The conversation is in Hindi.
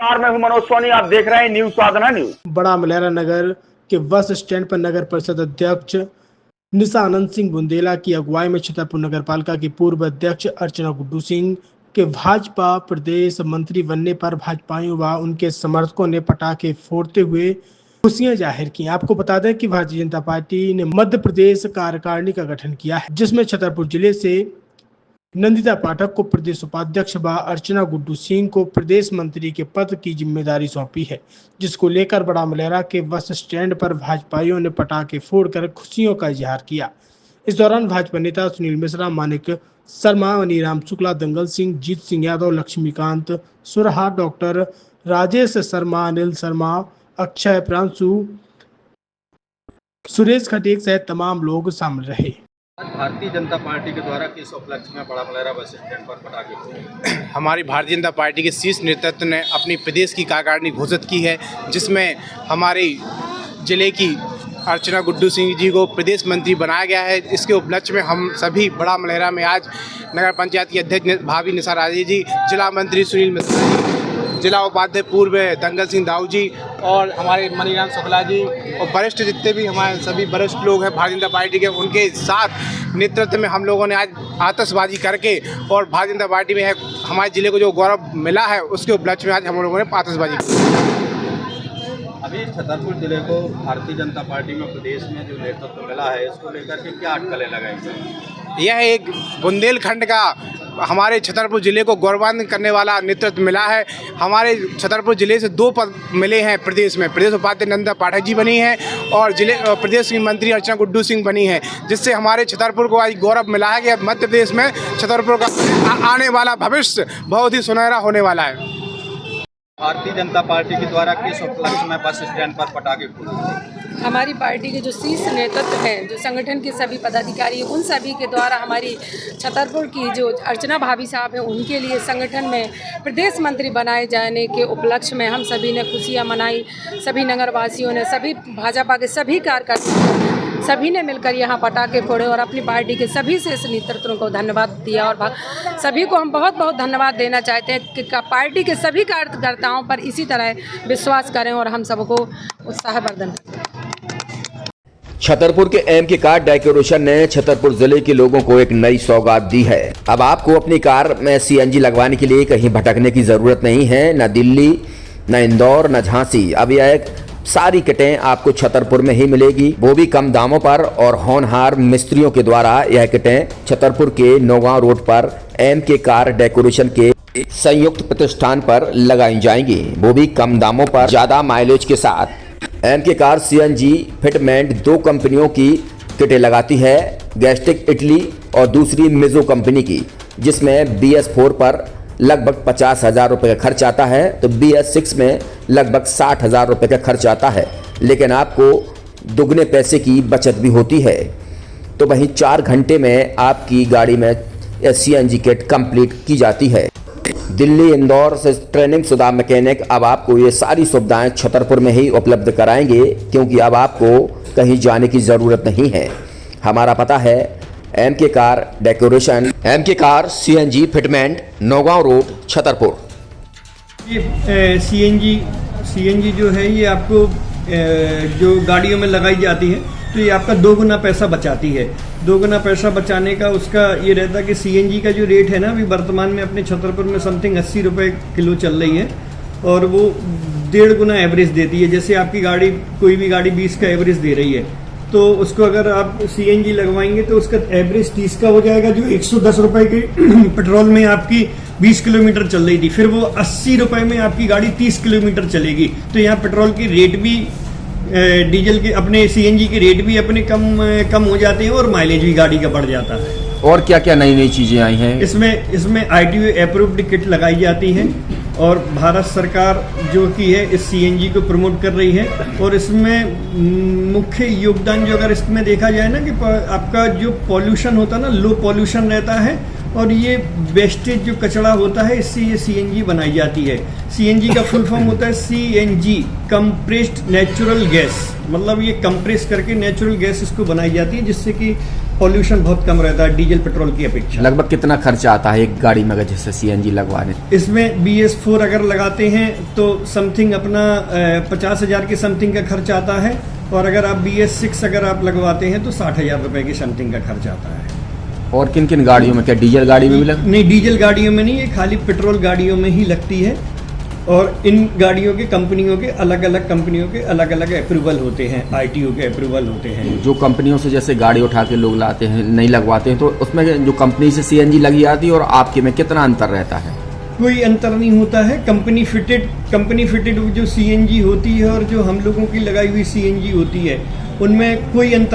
मैं हूं मनोज सोनी, आप देख रहे हैं न्यूज साधना न्यूज। बड़ा मलहरा नगर के बस स्टैंड पर नगर परिषद अध्यक्ष निशा आनंद सिंह बुंदेला की अगुवाई में छतरपुर नगर पालिका की पूर्व अध्यक्ष अर्चना गुड्डू सिंह के भाजपा प्रदेश मंत्री बनने पर भाजपाइयों व उनके समर्थकों ने पटाखे फोड़ते हुए खुशियां जाहिर की। आपको बता दें कि भारतीय जनता पार्टी ने मध्य प्रदेश कार्यकारिणी का गठन किया है, जिसमें छतरपुर जिले से नंदिता पाठक को प्रदेश उपाध्यक्ष व अर्चना गुड्डू सिंह को प्रदेश मंत्री के पद की जिम्मेदारी सौंपी है, जिसको लेकर बड़ा मलहरा के बस स्टैंड पर भाजपाइयों ने पटाखे फोड़कर खुशियों का इजहार किया। इस दौरान भाजपा नेता सुनील मिश्रा, मानिक शर्मा, मनीराम शुक्ला, दंगल सिंह, जीत सिंह यादव, लक्ष्मीकांत सुरहा, डॉक्टर राजेश शर्मा, अनिल शर्मा, अक्षय प्रांशु, सुरेश खटीक सहित तमाम लोग शामिल रहे। भारतीय जनता पार्टी के द्वारा किस उपलक्ष्य में बड़ा मलहरा बस स्टैंड पर पटाखे फोड़े? हमारी भारतीय जनता पार्टी के शीर्ष नेतृत्व ने अपनी प्रदेश की कार्यकारिणी घोषित की है, जिसमें हमारे जिले की अर्चना गुड्डू सिंह जी को प्रदेश मंत्री बनाया गया है। इसके उपलक्ष्य में हम सभी बड़ा मलहरा में आज नगर पंचायत की अध्यक्ष भाभी निशा राजे जी, जिला मंत्री सुनील मिश्रा जी, जिला उपाध्यक्ष पूर्व दंगल सिंह दाऊ जी और हमारे मनीराम शुक्ला जी और वरिष्ठ जितने भी हमारे सभी वरिष्ठ लोग हैं भारतीय जनता पार्टी के, उनके साथ नेतृत्व में हम लोगों ने आज आतिशबाजी करके और भारतीय जनता पार्टी में है हमारे जिले को जो गौरव मिला है उसके उपलक्ष्य में आज हम लोगों ने आतिशबाजी की। अभी छतरपुर जिले को भारतीय जनता पार्टी में प्रदेश में जो नेतृत्व मिला है, इसको लेकर के क्या अटकलें लगाई? यह एक बुंदेलखंड का हमारे छतरपुर जिले को गौरवान्वित करने वाला नेतृत्व मिला है। हमारे छतरपुर जिले से 2 पद मिले हैं प्रदेश में, प्रदेश उपाध्यक्ष नंदिता पाठक जी बनी हैं और जिले प्रदेश की मंत्री अर्चना गुड्डू सिंह बनी हैं, जिससे हमारे छतरपुर को आज गौरव मिला है कि अब मध्य प्रदेश में छतरपुर का आने वाला भविष्य बहुत ही सुनहरा होने वाला है। भारतीय जनता पार्टी के द्वारा किस उपलक्ष्य में बस स्टैंड पर पटाखे फोड़े? हमारी पार्टी के जो शीर्ष नेतृत्व हैं, जो संगठन के सभी पदाधिकारी, उन सभी के द्वारा हमारी छतरपुर की जो अर्चना भाभी साहब हैं, उनके लिए संगठन में प्रदेश मंत्री बनाए जाने के उपलक्ष्य में हम सभी ने खुशियां मनाई। सभी नगरवासियों ने, सभी भाजपा के सभी कार्यकर्ता सभी ने मिलकर यहाँ पटाखे फोड़े और अपनी पार्टी के सभी शीर्ष नेतृत्वों को धन्यवाद दिया। और सभी को हम बहुत बहुत धन्यवाद देना चाहते हैं कि पार्टी के सभी कार्यकर्ताओं पर इसी तरह विश्वास करें और हम सबको उत्साहवर्धन करें। छतरपुर के एमके कार डेकोरेशन ने छतरपुर जिले के लोगों को एक नई सौगात दी है। अब आपको अपनी कार में सीएनजी लगवाने के लिए कहीं भटकने की जरूरत नहीं है, न दिल्ली, न इंदौर, न झांसी। अब यह सारी किटें आपको छतरपुर में ही मिलेगी, वो भी कम दामों पर और होनहार मिस्त्रियों के द्वारा। यह किटें छतरपुर के नौगांव रोड पर एमके कार डेकोरेशन के संयुक्त प्रतिष्ठान पर लगाई जाएंगी, वो भी कम दामों पर, ज्यादा माइलेज के साथ। एमके कार सीएनजी फिटमेंट 2 कंपनियों की किटें लगाती है, गैस्टिक इटली और दूसरी मिजो कंपनी की, जिसमें BS4 पर लगभग 50,000 रुपये का खर्च आता है, तो BS6 में लगभग 60,000 रुपये का खर्च आता है, लेकिन आपको दुगने पैसे की बचत भी होती है। तो वहीं 4 घंटे में आपकी गाड़ी में सीएनजी किट कंप्लीट की जाती है। दिल्ली, इंदौर से ट्रेनिंग शुदा मैकेनिक अब आपको ये सारी सुविधाएं छतरपुर में ही उपलब्ध कराएंगे, क्योंकि अब आपको कहीं जाने की ज़रूरत नहीं है। हमारा पता है MK car decoration, MK car CNG fitment, Nowgaon road, Chhatarpur. ये सीएनजी जो है ये आपको जो गाड़ियों में लगाई जाती है, तो ये आपका 2 गुना पैसा बचाती है। 2 गुना पैसा बचाने का उसका ये रहता है कि सीएनजी का जो रेट है ना, अभी वर्तमान में अपने छतरपुर में समथिंग 80 रुपये किलो चल रही है और वो 1.5 गुना एवरेज देती है। जैसे आपकी गाड़ी, कोई भी गाड़ी 20 का एवरेज दे रही है, तो उसको अगर आप सीएनजी लगवाएंगे तो उसका एवरेज 30 का हो जाएगा, जो 110 रुपये के पेट्रोल में आपकी 20 किलोमीटर चल रही थी, फिर वो 80 रुपये में आपकी गाड़ी 30 किलोमीटर चलेगी। तो यहाँ पेट्रोल की रेट भी, डीजल के, अपने सीएनजी के रेट भी अपने कम हो जाते हैं और माइलेज भी गाड़ी का बढ़ जाता है। और क्या क्या नई चीजें आई हैं? इसमें ITO अप्रूव्ड किट लगाई जाती है और भारत सरकार जो की है इस सीएनजी को प्रमोट कर रही है। और इसमें मुख्य योगदान जो अगर इसमें देखा जाए ना, कि आपका जो पॉल्यूशन होता है ना, लो पॉल्यूशन रहता है और ये वेस्टेज जो कचरा होता है, इससे ये सीएनजी बनाई जाती है। सीएनजी का फुल फॉर्म होता है CNG, कंप्रेस्ड नेचुरल गैस, मतलब ये कंप्रेस करके नेचुरल गैस इसको बनाई जाती है, जिससे कि पॉल्यूशन बहुत कम रहता है डीजल पेट्रोल की अपेक्षा। लगभग कितना खर्चा आता है एक गाड़ी में अगर जैसे सीएनजी लगवाने? इसमें BS4 अगर लगाते हैं तो समथिंग अपना 50,000 के समथिंग का खर्च आता है, और अगर आप BS6 अगर आप लगवाते हैं तो 60,000 रुपए की समथिंग का खर्च आता है। और किन किन गाड़ियों में, क्या डीजल गाड़ी में भी लग? नहीं, डीजल गाड़ियों में नहीं, ये खाली पेट्रोल गाड़ियों में ही लगती है। और इन गाड़ियों के कंपनियों के अलग अलग कंपनियों के अलग अलग अप्रूवल होते हैं, ITO के अप्रूवल होते हैं। जो कंपनियों से जैसे गाड़ी उठा के लोग लाते हैं, नहीं लगवाते हैं, तो उसमें जो कंपनी से सीएनजी लगी आती है और आपके में कितना अंतर रहता है? कोई अंतर नहीं होता है। कंपनी फिटेड जो CNG होती है और जो हम लोगों की लगाई हुई CNG होती है, उनमें कोई अंतर